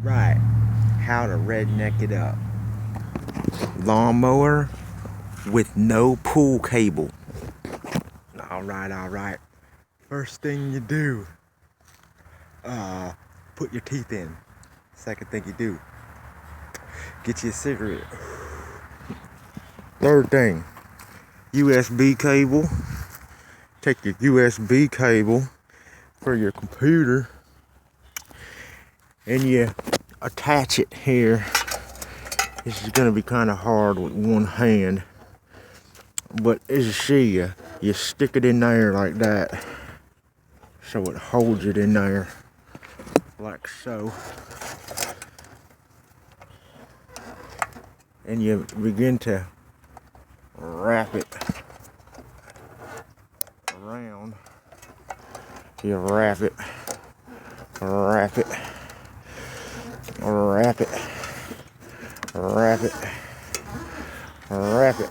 Alright, how to redneck it up. Lawnmower with no pull cable. Alright. First thing you do, put your teeth in. Second thing you do, get you a cigarette. Third thing, USB cable. Take your USB cable for your computer and you attach it here. This is gonna be kind of hard with one hand, but as you see, you stick it in there like that, so it holds it in there, like so. And you begin to wrap it around. You wrap it, wrap it, wrap it, wrap it, wrap it.